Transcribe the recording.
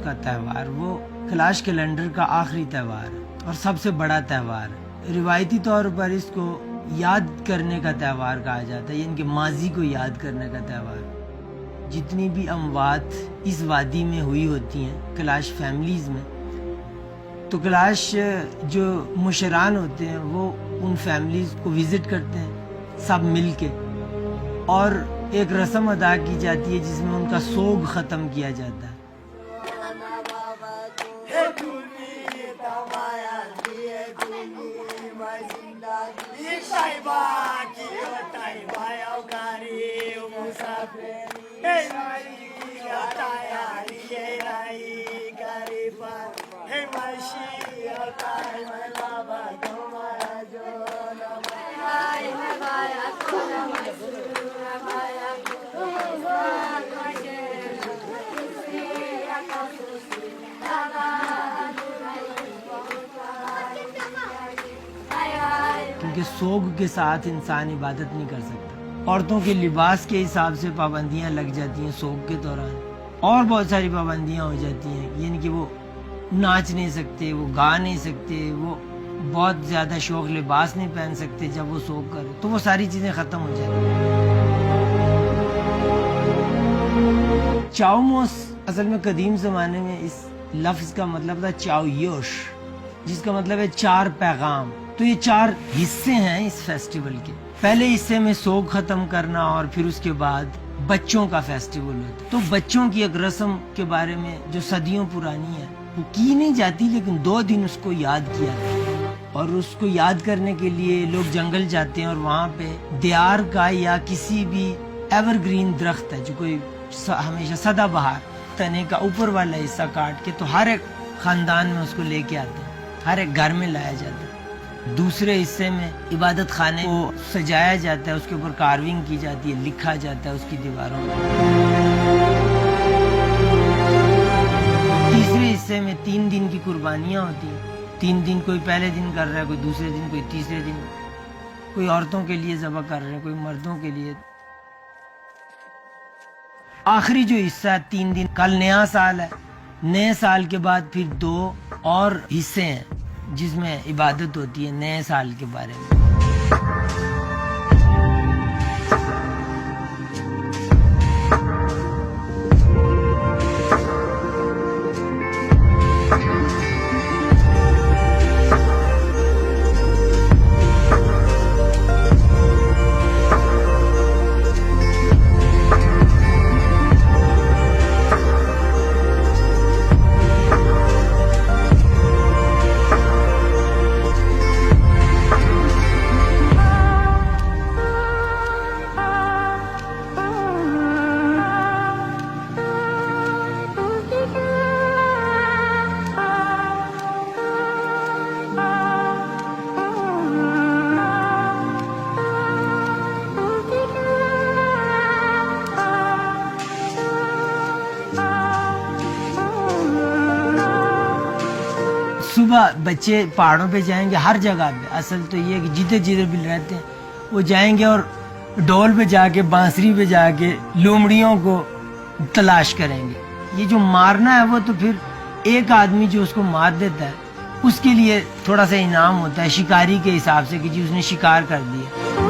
का त्यौहार वो कैलाश कैलेंडर का आखिरी त्यौहार है और सबसे बड़ा त्यौहार है। रिवायती तौर पर इसको याद करने का त्यौहार कहा जाता है, यानी कि माजी को याद करने का त्यौहार। जितनी भी अमवात इस वादी में हुई होती हैं कैलाश फैमिलीज़ में, तो कैलाश जो मुशरान होते हैं वो उन फैमिलीज़ को विज़िट करते हैं सब मिल के, और एक रस्म अदा की जाती है जिसमें उनका सोग ख़त्म किया जाता है। क्योंकि सोग के साथ इंसान इबादत नहीं कर सकता। औरतों के लिबास के हिसाब से पाबंदियां लग जाती हैं सोग के दौरान, और बहुत सारी पाबंदियां हो जाती हैं, यानी कि वो नाच नहीं सकते, वो गा नहीं सकते, वो बहुत ज़्यादा शौक लिबास नहीं पहन सकते जब वो सोग करे, तो वो सारी चीज़ें ख़त्म हो जाती हैं। चाओमोस असल में कदीम ज़माने में इस लफ्ज़ का मतलब था चाओयोश, जिसका मतलब है चार पैगाम। तो ये चार हिस्से हैं इस फेस्टिवल के। पहले हिस्से में सोग ख़त्म करना और फिर उसके बाद बच्चों का फेस्टिवल होता है। तो बच्चों की एक रस्म के बारे में जो सदियों पुरानी है वो की नहीं जाती, लेकिन 2 दिन उसको याद किया जाता है। और उसको याद करने के लिए लोग जंगल जाते हैं और वहाँ पे दियार का या किसी भी एवरग्रीन दरख्त है जो कोई हमेशा सदाबहार, तने का ऊपर वाला हिस्सा काट के तो हर एक खानदान में उसको लेके आते हैं, हर एक घर में लाया जाता है। दूसरे हिस्से में इबादत खाने को सजाया जाता है, उसके ऊपर कार्विंग की जाती है, लिखा जाता है उसकी दीवारों में। तीसरे हिस्से में 3 दिन की कुर्बानियां होती हैं। 3 दिन कोई पहले दिन कर रहा है, कोई दूसरे दिन, कोई तीसरे दिन, कोई औरतों के लिए ज़बह कर रहे हैं, कोई मर्दों के लिए। आखिरी जो हिस्सा है 3 दिन, कल नया साल है, नए साल के बाद फिर 2 और हिस्से हैं जिसमें इबादत होती है नए साल के बारे में। सुबह बच्चे पहाड़ों पे जाएंगे, हर जगह पे। असल तो ये है कि जिधर जिधर भी रहते हैं वो जाएंगे और ढोल पे जाके, बांसुरी पे जाके लोमड़ियों को तलाश करेंगे। ये जो मारना है वो तो फिर एक आदमी जो उसको मार देता है उसके लिए थोड़ा सा इनाम होता है शिकारी के हिसाब से कि जी उसने शिकार कर दिया।